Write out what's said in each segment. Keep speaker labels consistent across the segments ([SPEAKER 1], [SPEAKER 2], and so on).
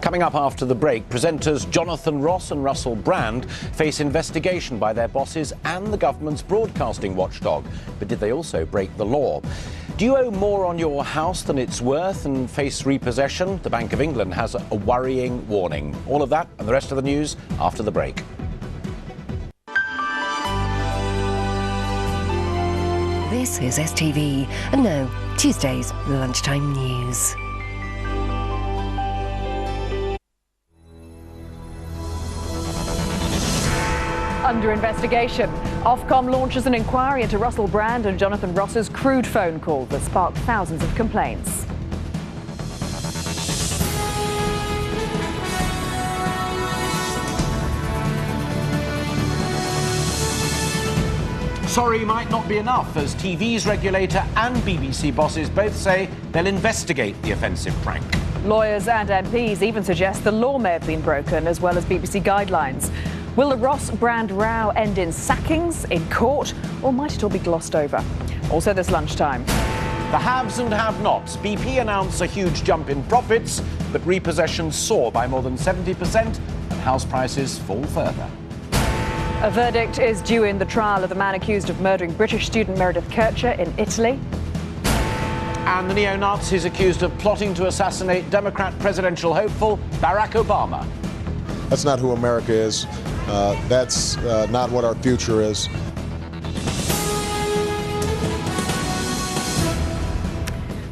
[SPEAKER 1] Coming up after the break, presenters Jonathan Ross and Russell Brand face investigation by their bosses and the government's broadcasting watchdog. But did they also break the law? Do you owe more on your house than it's worth and face repossession? The Bank of England has a worrying warning. All of that and the rest of the news after the break.
[SPEAKER 2] This is STV, and now, Tuesday's Lunchtime News.
[SPEAKER 3] Under investigation. Ofcom launches an inquiry into Russell Brand and Jonathan Ross's crude phone call that sparked thousands of complaints.
[SPEAKER 1] Sorry might not be enough, as TV's regulator and BBC bosses both say they'll investigate the offensive prank.
[SPEAKER 3] Lawyers and MPs even suggest the law may have been broken, as well as BBC guidelines. Will the Ross-Brand row end in sackings, in court, or might it all be glossed over? Also this lunchtime.
[SPEAKER 1] The haves and have-nots. BP announced a huge jump in profits, but repossessions soar by more than 70% and house prices fall further.
[SPEAKER 3] A verdict is due in the trial of the man accused of murdering British student Meredith Kercher in Italy.
[SPEAKER 1] And the neo-Nazis accused of plotting to assassinate Democrat presidential hopeful Barack Obama.
[SPEAKER 4] That's not who America is. That's not what our future is.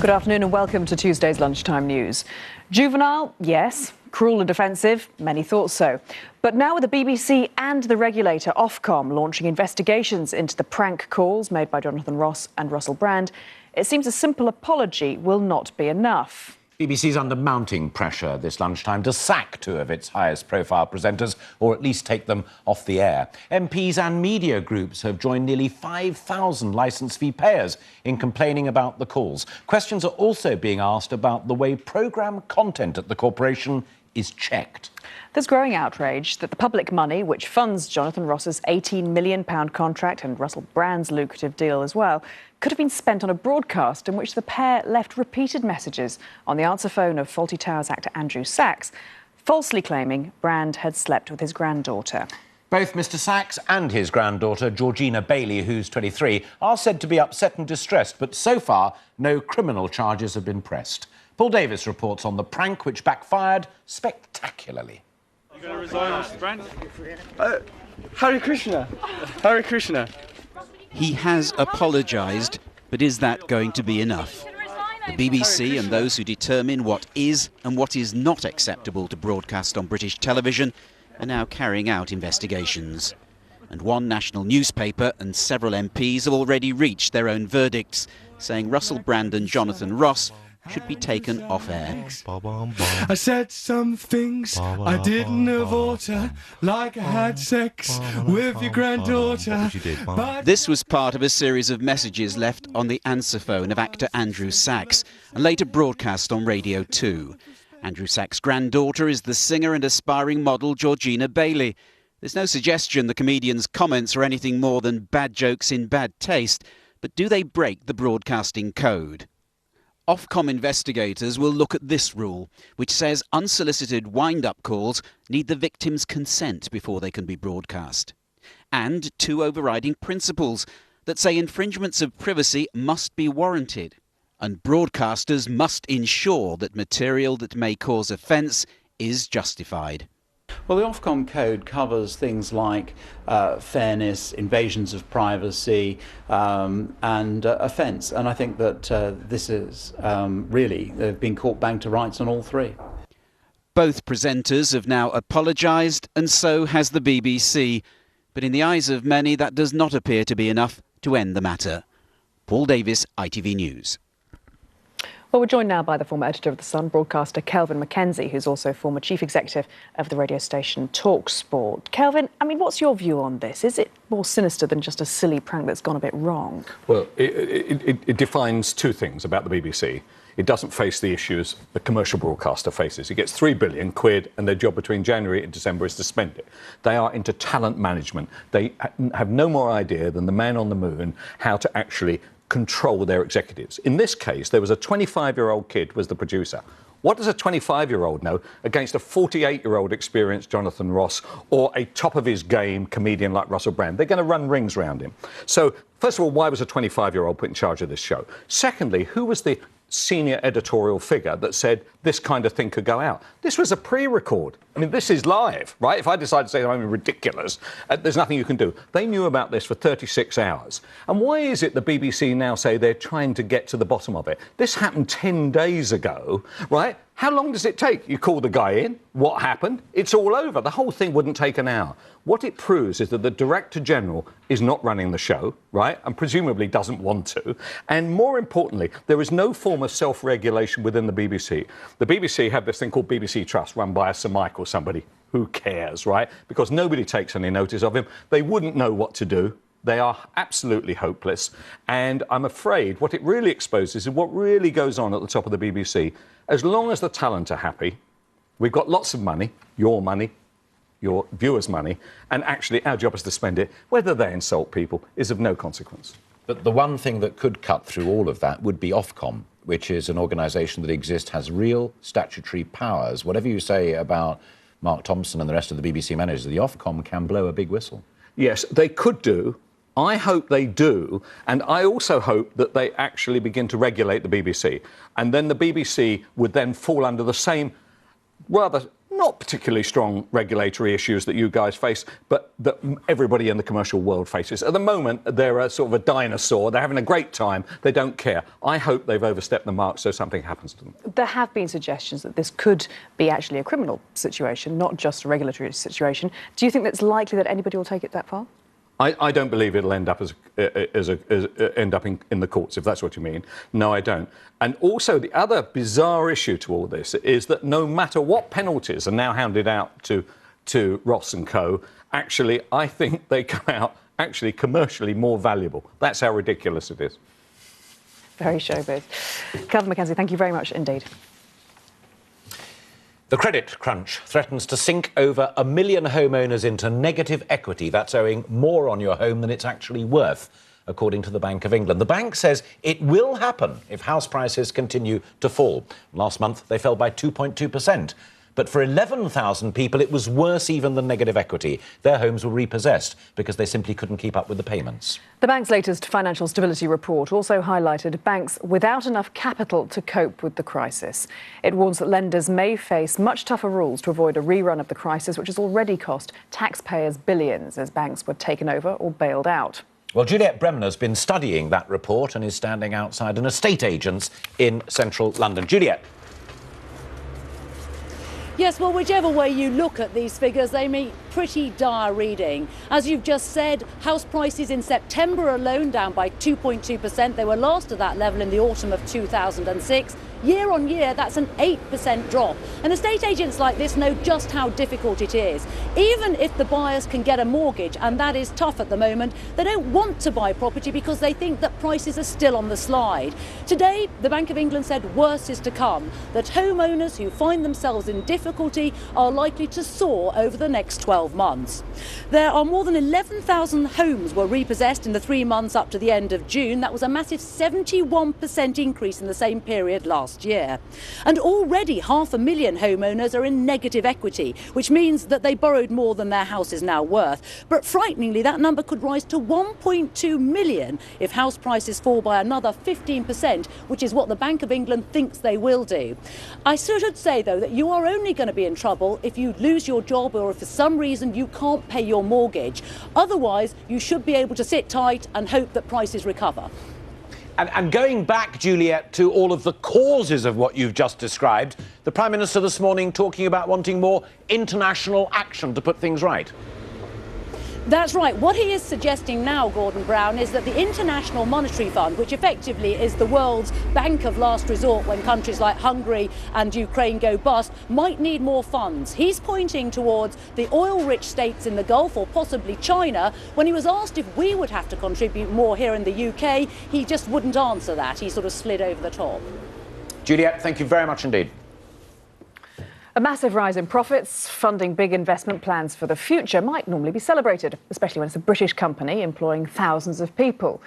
[SPEAKER 3] Good afternoon and welcome to Tuesday's Lunchtime News. Juvenile, yes. Cruel and offensive, many thought so. But now with the BBC and the regulator Ofcom launching investigations into the prank calls made by Jonathan Ross and Russell Brand, it seems a simple apology will not be enough.
[SPEAKER 1] BBC's under mounting pressure this lunchtime to sack two of its highest-profile presenters, or at least take them off the air. MPs and media groups have joined nearly 5,000 licence fee payers in complaining about the calls. Questions are also being asked about the way programme content at the corporation is checked.
[SPEAKER 3] There's growing outrage that the public money, which funds Jonathan Ross's £18 million contract and Russell Brand's lucrative deal as well, could have been spent on a broadcast in which the pair left repeated messages on the answer phone of Fawlty Towers actor Andrew Sachs, falsely claiming Brand had slept with his granddaughter.
[SPEAKER 1] Both Mr Sachs and his granddaughter, Georgina Bailey, who's 23, are said to be upset and distressed, but so far no criminal charges have been pressed. Paul Davis reports on the prank which backfired spectacularly.
[SPEAKER 5] You're going to resign, Mr. Brand? Hare Krishna. Hare Krishna.
[SPEAKER 6] He has apologised, but is that going to be enough? The BBC and those who determine what is and what is not acceptable to broadcast on British television are now carrying out investigations. And one national newspaper and several MPs have already reached their own verdicts, saying Russell Brand and Jonathan Ross should be taken off air.
[SPEAKER 5] I said some things I didn't avoid, like I had sex with your granddaughter.
[SPEAKER 6] This was part of a series of messages left on the answer phone of actor Andrew Sachs and later broadcast on Radio 2. Andrew Sachs' granddaughter is the singer and aspiring model Georgina Bailey. There's no suggestion the comedian's comments are anything more than bad jokes in bad taste, but do they break the broadcasting code? Ofcom investigators will look at this rule, which says unsolicited wind-up calls need the victim's consent before they can be broadcast. And two overriding principles that say infringements of privacy must be warranted, and broadcasters must ensure that material that may cause offence is justified.
[SPEAKER 7] Well, the Ofcom code covers things like fairness, invasions of privacy and offence. And I think that this is really, they've been caught bang to rights on all three.
[SPEAKER 6] Both presenters have now apologised, and so has the BBC. But in the eyes of many, that does not appear to be enough to end the matter. Paul Davis, ITV News.
[SPEAKER 3] Well, we're joined now by the former editor of The Sun, broadcaster Kelvin Mackenzie, who's also former chief executive of the radio station TalkSport. Kelvin, I mean, what's your view on this? Is it more sinister than just a silly prank that's gone a bit wrong?
[SPEAKER 8] Well, it defines two things about the BBC. It doesn't face the issues a commercial broadcaster faces. It gets £3 billion and their job between January and December is to spend it. They are into talent management. They have no more idea than the man on the moon how to actually control their executives. In this case, there was a 25-year-old kid was the producer. What does a 25-year-old know against a 48-year-old experienced Jonathan Ross or a top-of-his-game comedian like Russell Brand? They're going to run rings round him. So, first of all, why was a 25-year-old put in charge of this show? Secondly, who was the senior editorial figure that said this kind of thing could go out? This was a pre-record. I mean, this is live, right? If I decide to say I'm ridiculous, there's nothing you can do. They knew about this for 36 hours. And why is it the BBC now say they're trying to get to the bottom of it? This happened 10 days ago, right? How long does it take? You call the guy in, what happened? It's all over. The whole thing wouldn't take an hour. What it proves is that the Director General is not running the show, right, and presumably doesn't want to. And more importantly, there is no form of self-regulation within the BBC. The BBC have this thing called BBC Trust, run by a Sir Michael somebody. Who cares, right? Because nobody takes any notice of him. They wouldn't know what to do. They are absolutely hopeless. And I'm afraid what it really exposes is what really goes on at the top of the BBC. As long as the talent are happy, we've got lots of money, your viewers' money, and actually our job is to spend it. Whether they insult people is of no consequence.
[SPEAKER 1] But the one thing that could cut through all of that would be Ofcom, which is an organisation that exists, has real statutory powers. Whatever you say about Mark Thompson and the rest of the BBC managers, the Ofcom can blow a big whistle. Yes,
[SPEAKER 8] they could do. I hope they do, and I also hope that they actually begin to regulate the BBC. And then the BBC would then fall under the same rather not particularly strong regulatory issues that you guys face, but that everybody in the commercial world faces. At the moment, they're a sort of a dinosaur. They're having a great time. They don't care. I hope they've overstepped the mark so something happens to them.
[SPEAKER 3] There have been suggestions that this could be actually a criminal situation, not just a regulatory situation. Do you think that's likely that anybody will take it that far?
[SPEAKER 8] I don't believe it'll end up end up in the courts, if that's what you mean. No, I don't. And also, the other bizarre issue to all this is that no matter what penalties are now handed out to Ross and co, actually, I think they come out actually commercially more valuable. That's how ridiculous it is.
[SPEAKER 3] Very showbiz. Calvin Mackenzie, thank you very much indeed.
[SPEAKER 1] The credit crunch threatens to sink over 1 million homeowners into negative equity. That's owing more on your home than it's actually worth, according to the Bank of England. The bank says it will happen if house prices continue to fall. Last month, they fell by 2.2%. But for 11,000 people, it was worse even than negative equity. Their homes were repossessed because they simply couldn't keep up with the payments.
[SPEAKER 3] The bank's latest financial stability report also highlighted banks without enough capital to cope with the crisis. It warns that lenders may face much tougher rules to avoid a rerun of the crisis, which has already cost taxpayers billions as banks were taken over or bailed out.
[SPEAKER 1] Well, Juliette Bremner's been studying that report and is standing outside an estate agent's in central London. Juliette.
[SPEAKER 9] Yes, well, whichever way you look at these figures, they make pretty dire reading. As you've just said, house prices in September alone down by 2.2%. They were last at that level in the autumn of 2006. Year on year, that's an 8% drop. And estate agents like this know just how difficult it is. Even if the buyers can get a mortgage, and that is tough at the moment, they don't want to buy property because they think that prices are still on the slide. Today, the Bank of England said worse is to come, that homeowners who find themselves in difficulty are likely to soar over the next 12 months. There are more than 11,000 homes were repossessed in the 3 months up to the end of June. That was a massive 71% increase in the same period last year. And already 500,000 homeowners are in negative equity, which means that they borrowed more than their house is now worth. But frighteningly, that number could rise to 1.2 million if house prices fall by another 15%, which is what the Bank of England thinks they will do. I should say, though, that you are only going to be in trouble if you lose your job or if for some reason you can't pay your mortgage. Otherwise, you should be able to sit tight and hope that prices recover.
[SPEAKER 1] And going back, Juliette, to all of the causes of what you've just described, the Prime Minister this morning talking about wanting more international action to put things right.
[SPEAKER 9] That's right. What he is suggesting now, Gordon Brown, is that the International Monetary Fund, which effectively is the world's bank of last resort when countries like Hungary and Ukraine go bust, might need more funds. He's pointing towards the oil-rich states in the Gulf or possibly China. When he was asked if we would have to contribute more here in the UK, he just wouldn't answer that. He sort of slid over the top.
[SPEAKER 1] Juliette, thank you very much indeed.
[SPEAKER 3] A massive rise in profits, funding big investment plans for the future might normally be celebrated, especially when it's a British company employing thousands of people.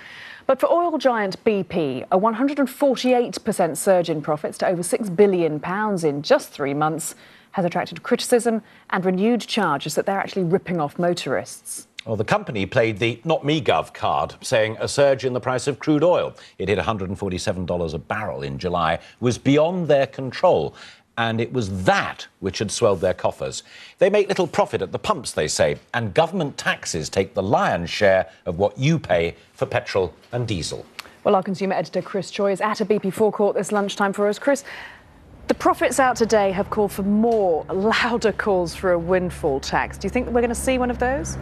[SPEAKER 3] But for oil giant BP, a 148% surge in profits to over £6 billion in just 3 months has attracted criticism and renewed charges that they're actually ripping off motorists.
[SPEAKER 1] Well, the company played the not me gov card, saying a surge in the price of crude oil, it hit $147 a barrel in July, was beyond their control. And it was that which had swelled their coffers. They make little profit at the pumps, they say, and government taxes take the lion's share of what you pay for petrol and diesel.
[SPEAKER 3] Well, our consumer editor Chris Choi is at a BP forecourt this lunchtime for us. Chris, the profits out today have called for more, louder calls for a windfall tax. Do you think that we're going to see one of those?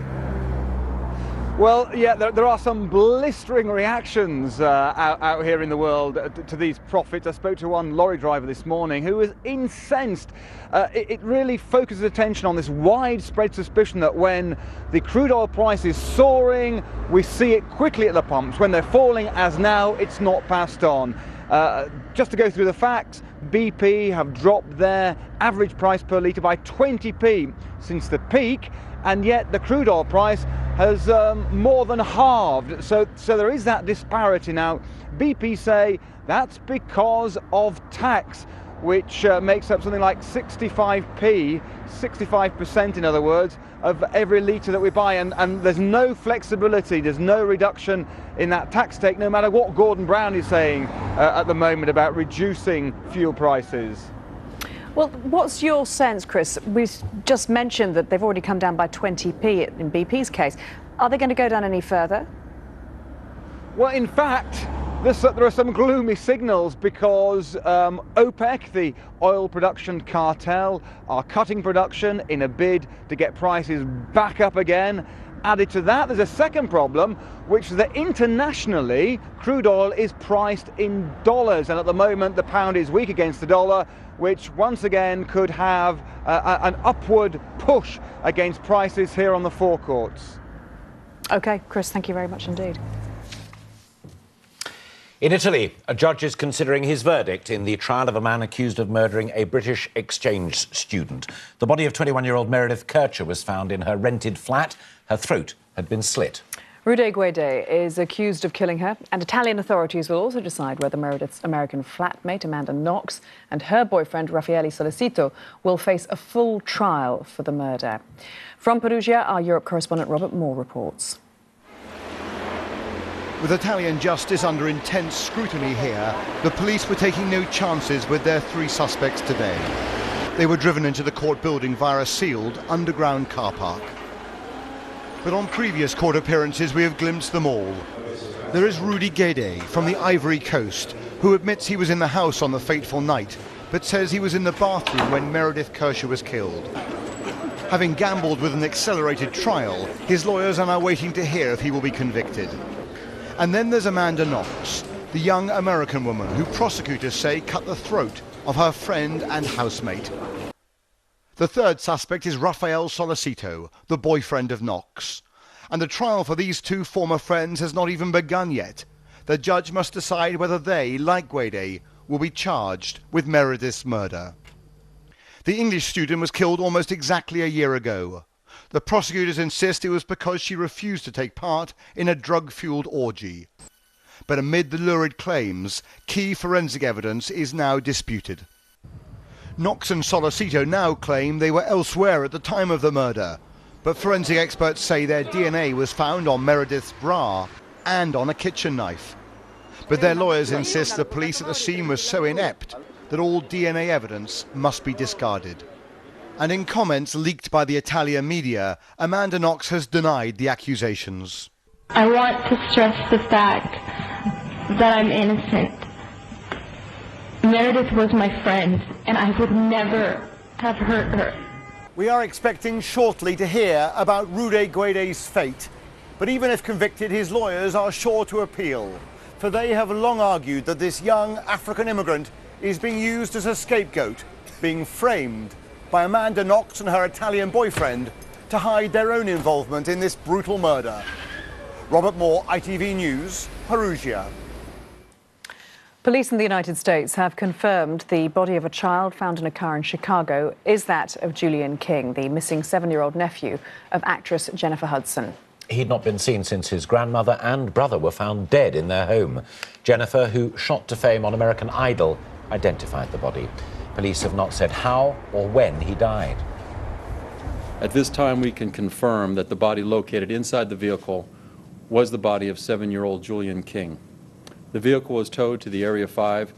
[SPEAKER 10] Well, yeah, there are some blistering reactions out here in the world to these profits. I spoke to one lorry driver this morning who was incensed. It really focuses attention on this widespread suspicion that when the crude oil price is soaring, we see it quickly at the pumps. When they're falling, as now, it's not passed on. Just to go through the facts, BP have dropped their average price per litre by 20p since the peak, and yet the crude oil price has more than halved. So there is that disparity. Now, BP say that's because of tax, which makes up something like 65p, 65% in other words, of every litre that we buy. And there's no flexibility, there's no reduction in that tax take, no matter what Gordon Brown is saying at the moment about reducing fuel prices.
[SPEAKER 3] Well, what's your sense, Chris? We just mentioned that they've already come down by 20p in BP's case. Are they going to go down any further?
[SPEAKER 10] Well, in fact, there are some gloomy signals because OPEC, the oil production cartel, are cutting production in a bid to get prices back up again. Added to that, there's a second problem, which is that internationally, crude oil is priced in dollars. And at the moment, the pound is weak against the dollar, which once again could have an upward push against prices here on the forecourts.
[SPEAKER 3] OK, Chris, thank you very much indeed.
[SPEAKER 1] In Italy, a judge is considering his verdict in the trial of a man accused of murdering a British exchange student. The body of 21-year-old Meredith Kercher was found in her rented flat. Her throat had been slit.
[SPEAKER 3] Rude Guede is accused of killing her, and Italian authorities will also decide whether Meredith's American flatmate, Amanda Knox, and her boyfriend, Raffaele Solicito, will face a full trial for the murder. From Perugia, our Europe correspondent Robert Moore reports.
[SPEAKER 11] With Italian justice under intense scrutiny here, the police were taking no chances with their 3 suspects today. They were driven into the court building via a sealed underground car park. But on previous court appearances, we have glimpsed them all. There is Rudy Guede from the Ivory Coast, who admits he was in the house on the fateful night, but says he was in the bathroom when Meredith Kercher was killed. Having gambled with an accelerated trial, his lawyers are now waiting to hear if he will be convicted. And then there's Amanda Knox, the young American woman who prosecutors say cut the throat of her friend and housemate. The third suspect is Raffaele Solicito, the boyfriend of Knox. And the trial for these 2 former friends has not even begun yet. The judge must decide whether they, like Guede, will be charged with Meredith's murder. The English student was killed almost exactly a year ago. The prosecutors insist it was because she refused to take part in a drug-fueled orgy. But amid the lurid claims, key forensic evidence is now disputed. Knox and Solicito now claim they were elsewhere at the time of the murder, but forensic experts say their DNA was found on Meredith's bra and on a kitchen knife. But their lawyers insist the police at the scene was so inept that all DNA evidence must be discarded. And in comments leaked by the Italian media, Amanda Knox has denied the accusations.
[SPEAKER 12] I want to stress the fact that I'm innocent. Meredith was my friend, and I would never have hurt her.
[SPEAKER 11] We are expecting shortly to hear about Rude Guede's fate. But even if convicted, his lawyers are sure to appeal. For they have long argued that this young African immigrant is being used as a scapegoat, being framed by Amanda Knox and her Italian boyfriend to hide their own involvement in this brutal murder. Robert Moore, ITV News, Perugia.
[SPEAKER 3] Police in the United States have confirmed the body of a child found in a car in Chicago is that of Julian King, the missing 7-year-old nephew of actress Jennifer Hudson.
[SPEAKER 1] He'd not been seen since his grandmother and brother were found dead in their home. Jennifer, who shot to fame on American Idol, identified the body. Police have not said how or when he died.
[SPEAKER 13] At this time, we can confirm that the body located inside the vehicle was the body of 7-year-old Julian King. The vehicle was towed to the Area 5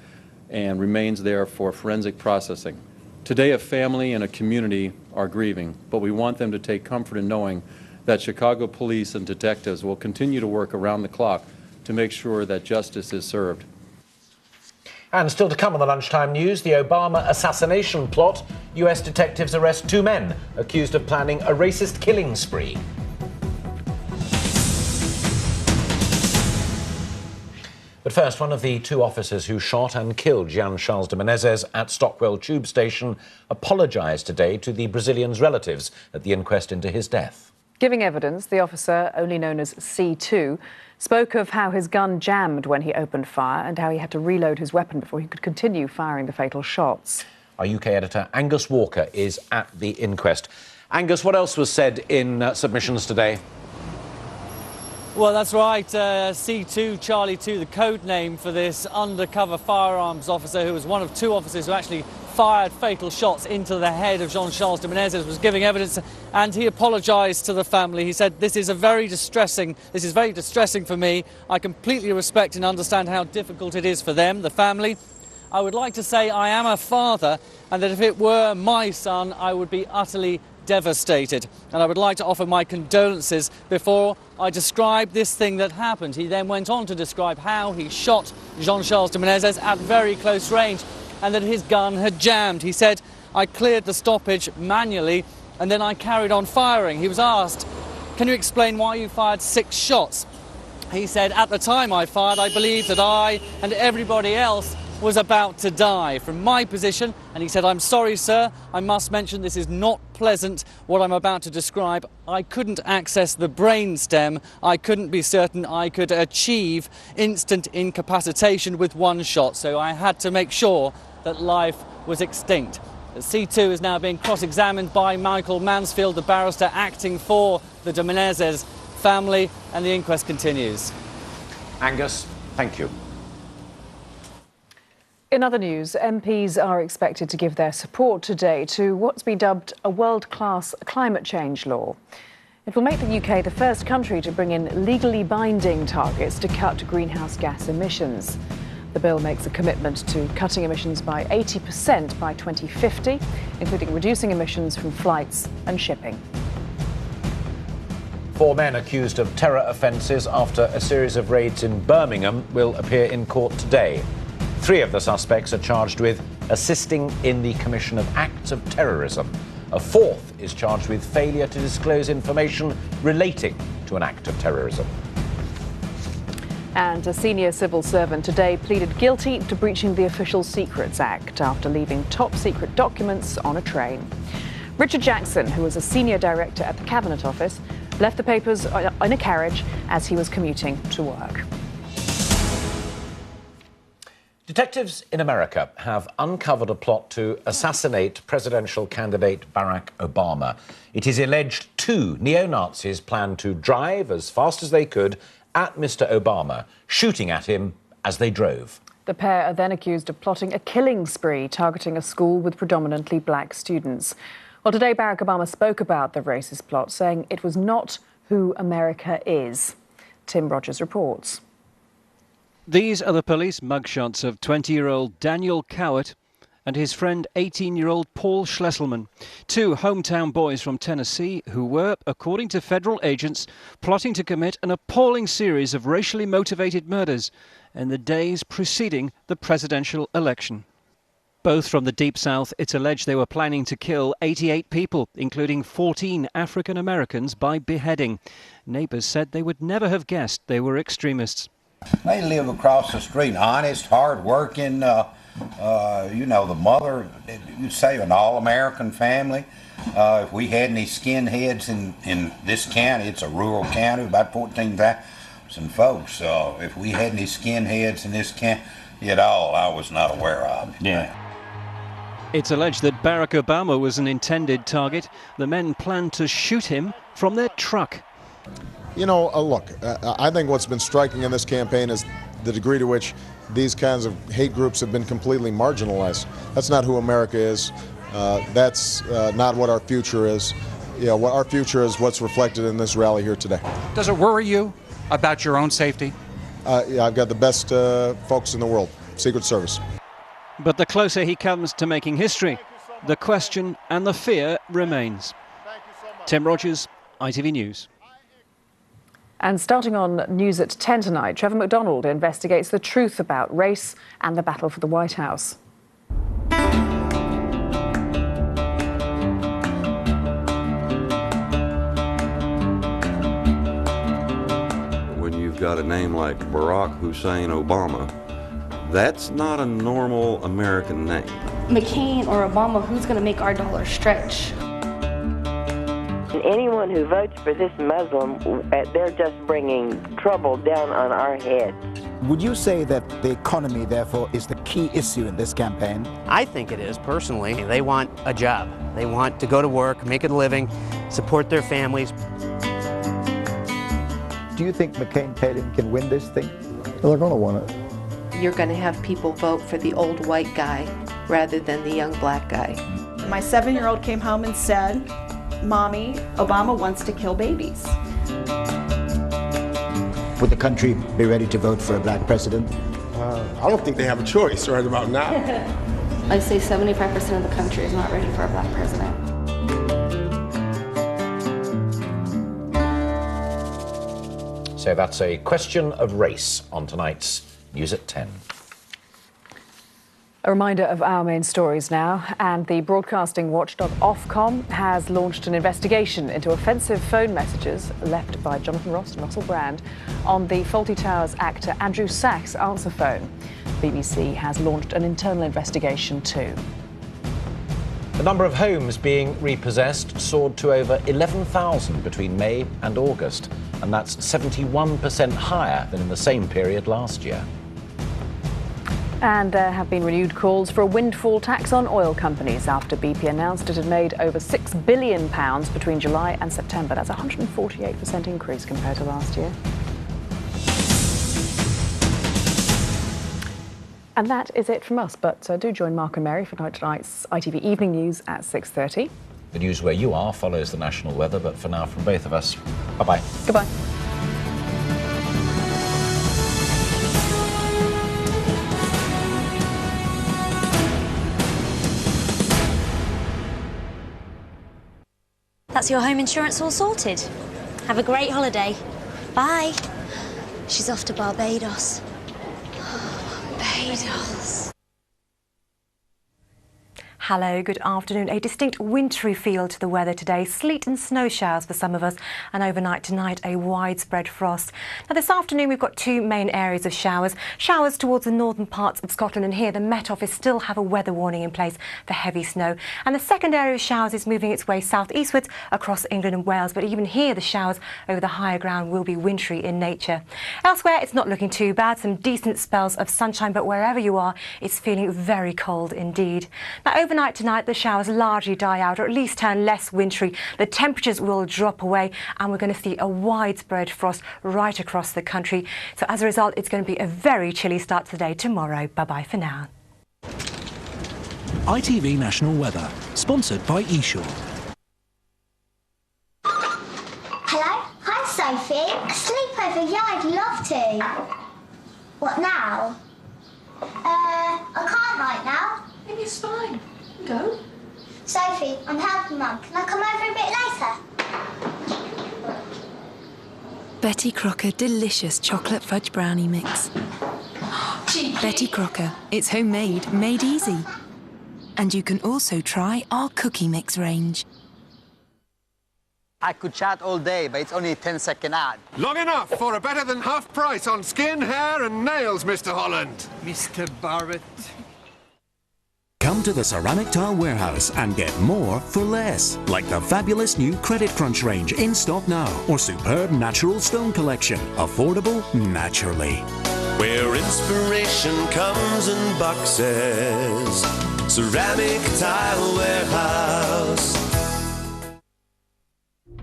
[SPEAKER 13] and remains there for forensic processing. Today, a family and a community are grieving, but we want them to take comfort in knowing that Chicago police and detectives will continue to work around the clock to make sure that justice is served.
[SPEAKER 1] And still to come on the Lunchtime News, the Obama assassination plot. US detectives arrest 2 men accused of planning a racist killing spree. But first, one of the 2 officers who shot and killed Jean-Charles de Menezes at Stockwell tube station apologised today to the Brazilian's relatives at the inquest into his death.
[SPEAKER 3] Giving evidence, the officer, only known as C2, spoke of how his gun jammed when he opened fire and how he had to reload his weapon before he could continue firing the fatal shots.
[SPEAKER 1] Our UK editor Angus Walker is at the inquest. Angus, what else was said in submissions today?
[SPEAKER 14] Well, that's right. C2, Charlie 2, the code name for this undercover firearms officer, who was one of 2 officers who actually fired fatal shots into the head of Jean-Charles de Menezes, was giving evidence, and he apologised to the family. He said, this is very distressing for me. I completely respect and understand how difficult it is for them, the family. I would like to say I am a father, and that if it were my son, I would be utterly devastated, and I would like to offer my condolences before I describe this thing that happened. He then went on to describe how he shot Jean-Charles de Menezes at very close range and that his gun had jammed. He said, I cleared the stoppage manually and then I carried on firing. He was asked, can you explain why you fired 6 shots? He said, at the time I fired, I believed that I and everybody else was about to die. From my position, and he said, I'm sorry, sir, I must mention this is not pleasant, what I'm about to describe. I couldn't access the brain stem. I couldn't be certain I could achieve instant incapacitation with 1 shot, so I had to make sure that life was extinct. C2 is now being cross-examined by Michael Mansfield, the barrister acting for the de Menezes family, and the inquest continues.
[SPEAKER 1] Angus, thank you.
[SPEAKER 3] In other news, MPs are expected to give their support today to what's been dubbed a world-class climate change law. It will make the UK the first country to bring in legally binding targets to cut greenhouse gas emissions. The bill makes a commitment to cutting emissions by 80% by 2050, including reducing emissions from flights and shipping.
[SPEAKER 1] 4 men accused of terror offences after a series of raids in Birmingham will appear in court today. 3 of the suspects are charged with assisting in the commission of acts of terrorism. A 4th is charged with failure to disclose information relating to an act of terrorism.
[SPEAKER 3] And a senior civil servant today pleaded guilty to breaching the Official Secrets Act after leaving top-secret documents on a train. Richard Jackson, who was a senior director at the Cabinet Office, left the papers in a carriage as he was commuting to work.
[SPEAKER 1] Detectives in America have uncovered a plot to assassinate presidential candidate Barack Obama. It is alleged 2 neo-Nazis planned to drive as fast as they could at Mr. Obama, shooting at him as they drove.
[SPEAKER 3] The pair are then accused of plotting a killing spree targeting a school with predominantly black students. Well, today Barack Obama spoke about the racist plot, saying it was not who America is. Tim Rogers reports.
[SPEAKER 15] These are the police mugshots of 20-year-old Daniel Cowart and his friend 18-year-old Paul Schlesselman, 2 hometown boys from Tennessee who were, according to federal agents, plotting to commit an appalling series of racially motivated murders in the days preceding the presidential election. Both from the Deep South, it's alleged they were planning to kill 88 people, including 14 African Americans, by beheading. Neighbors said they would never have guessed they were extremists.
[SPEAKER 16] They live across the street, honest, hard-working, the mother, you say an all-American family. If we had any skinheads in this county, it's a rural county, about 14,000 folks. If we had any skinheads in this it all I was not aware of.
[SPEAKER 1] Yeah.
[SPEAKER 15] It's alleged that Barack Obama was an intended target. The men planned to shoot him from their truck.
[SPEAKER 4] You know, look, I think what's been striking in this campaign is the degree to which these kinds of hate groups have been completely marginalized. That's not who America is. That's not what our future is. What our future is what's reflected in this rally here today.
[SPEAKER 17] Does it worry you about your own safety?
[SPEAKER 4] Yeah, I've got the best folks in the world, Secret Service.
[SPEAKER 15] But the closer he comes to making history, the question and the fear remains. Tim Rogers, ITV News.
[SPEAKER 3] And starting on News at 10 tonight, Trevor McDonald investigates the truth about race and the battle for the White House.
[SPEAKER 18] When you've got a name like Barack Hussein Obama, that's not a normal American name.
[SPEAKER 12] McCain or Obama, who's going to make our dollar stretch?
[SPEAKER 19] Anyone who votes for this Muslim, they're just bringing trouble down on our heads.
[SPEAKER 20] Would you say that the economy, therefore, is the key issue in this campaign?
[SPEAKER 21] I think it is, personally. They want a job. They want to go to work, make a living, support their families.
[SPEAKER 20] Do you think McCain-Palin can win this thing?
[SPEAKER 22] They're going to win it.
[SPEAKER 23] You're going to have people vote for the old white guy rather than the young black guy.
[SPEAKER 24] My 7-year-old came home and said, "Mommy, Obama wants to kill babies."
[SPEAKER 20] Would the country be ready to vote for a black president?
[SPEAKER 22] I don't think they have a choice right about now.
[SPEAKER 12] I say 75% of the country is not ready for a black president.
[SPEAKER 1] So that's a question of race on tonight's News at 10.
[SPEAKER 3] A reminder of our main stories now, and the broadcasting watchdog Ofcom has launched an investigation into offensive phone messages left by Jonathan Ross and Russell Brand on the Fawlty Towers actor Andrew Sachs' answer phone. The BBC has launched an internal investigation too.
[SPEAKER 1] The number of homes being repossessed soared to over 11,000 between May and August, and that's 71% higher than in the same period last year.
[SPEAKER 3] And there have been renewed calls for a windfall tax on oil companies after BP announced it had made over £6 billion between July and September. That's a 148% increase compared to last year. And that is it from us, but do join Mark and Mary for tonight's ITV Evening News at 6:30.
[SPEAKER 1] The news where you are follows the national weather, but for now, from both of us, bye-bye.
[SPEAKER 3] Goodbye.
[SPEAKER 25] That's your home insurance all sorted. Have a great holiday. Bye. She's off to Barbados. Barbados.
[SPEAKER 26] Hello, good afternoon. A distinct wintry feel to the weather today. Sleet and snow showers for some of us, and overnight tonight a widespread frost. Now this afternoon we've got two main areas of showers. Showers towards the northern parts of Scotland, and here the Met Office still have a weather warning in place for heavy snow. And the second area of showers is moving its way southeastwards across England and Wales, but even here the showers over the higher ground will be wintry in nature. Elsewhere it's not looking too bad, some decent spells of sunshine, but wherever you are it's feeling very cold indeed. Now overnight tonight the showers largely die out, or at least turn less wintry. The temperatures will drop away and we're going to see a widespread frost right across the country. So as a result it's going to be a very chilly start to the day tomorrow. Bye-bye for now.
[SPEAKER 27] ITV National Weather, sponsored by eSure.
[SPEAKER 28] Hello? Hi, Sophie. A sleepover? Yeah, I'd love to. What now? I can't right now. Maybe it's fine. Go. Sophie, I'm helping Mum. Can I come over a bit later?
[SPEAKER 29] Betty Crocker Delicious Chocolate Fudge Brownie Mix. Betty Crocker. It's homemade, made easy. And you can also try our Cookie Mix range.
[SPEAKER 30] I could chat all day, but it's only a 10-second ad.
[SPEAKER 22] Long enough for a better than half price on skin, hair and nails, Mr. Holland.
[SPEAKER 27] Mr. Barrett.
[SPEAKER 31] Come to the Ceramic Tile Warehouse and get more for less. Like the fabulous new Credit Crunch range in stock now, or superb natural stone collection. Affordable naturally.
[SPEAKER 2] where inspiration comes in boxes. Ceramic Tile Warehouse.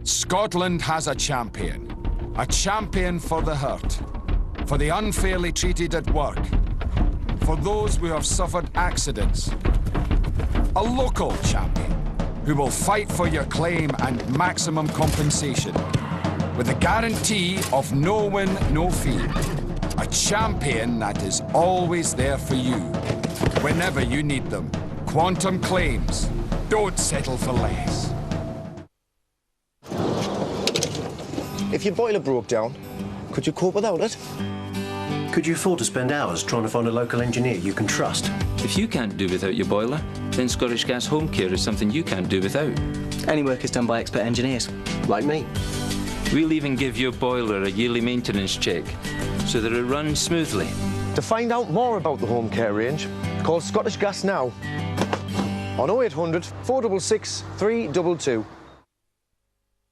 [SPEAKER 5] Scotland has a champion for the hurt, for the unfairly treated at work, for those who have suffered accidents. A local champion who will fight for your claim and maximum compensation with a guarantee of no win, no fee. A champion that is always there for you, whenever you need them. Quantum Claims. Don't settle for less.
[SPEAKER 6] If your boiler broke down, could you cope without it?
[SPEAKER 7] Could you afford to spend hours trying to find a local engineer you can trust?
[SPEAKER 8] If you can't do without your boiler, then Scottish Gas Home Care is something you can't do without.
[SPEAKER 7] Any work is done by expert engineers, like me.
[SPEAKER 8] We'll even give your boiler a yearly maintenance check so that it runs smoothly.
[SPEAKER 6] To find out more about the home care range, call Scottish Gas now on 0800 466 322.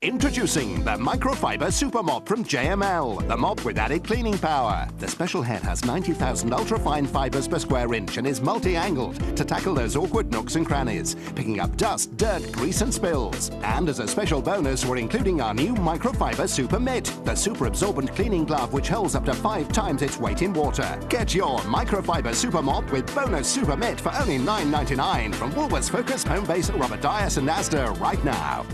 [SPEAKER 9] Introducing the Microfiber Super Mop from JML, the mop with added cleaning power. The special head has 90,000 ultrafine fibers per square inch and is multi-angled to tackle those awkward nooks and crannies, picking up dust, dirt, grease and spills. And as a special bonus, we're including our new Microfiber Super Mitt, the super absorbent cleaning glove which holds up to 5 times its weight in water. Get your Microfiber Super Mop with bonus Super Mitt for only $9.99 from Woolworths Focus, Homebase, Robert Dias and Asda right now.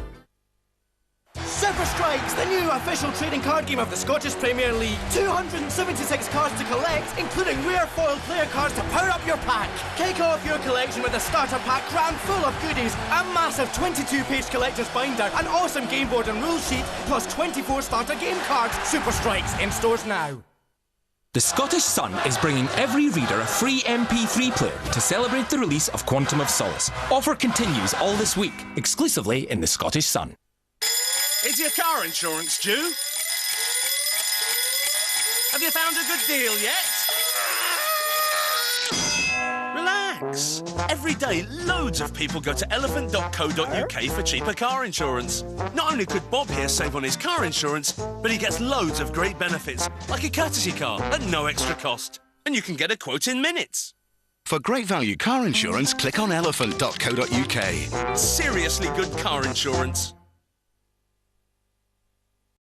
[SPEAKER 10] Super Strikes, the new official trading card game of the Scottish Premier League. 276 cards to collect, including rare foil player cards to power up your pack. Kick off your collection with a starter pack crammed full of goodies, a massive 22-page collector's binder, an awesome game board and rule sheet, plus 24 starter game cards. Super Strikes, in stores now.
[SPEAKER 11] The Scottish Sun is bringing every reader a free MP3 player to celebrate the release of Quantum of Solace. Offer continues all this week, exclusively in the Scottish Sun.
[SPEAKER 13] Is your car insurance due? Have you found a good deal yet? Relax. Every day, loads of people go to elephant.co.uk for cheaper car insurance. Not only could Bob here save on his car insurance, but he gets loads of great benefits, like a courtesy car at no extra cost. And you can get a quote in minutes.
[SPEAKER 14] For great value car insurance, click on elephant.co.uk.
[SPEAKER 13] Seriously good car insurance.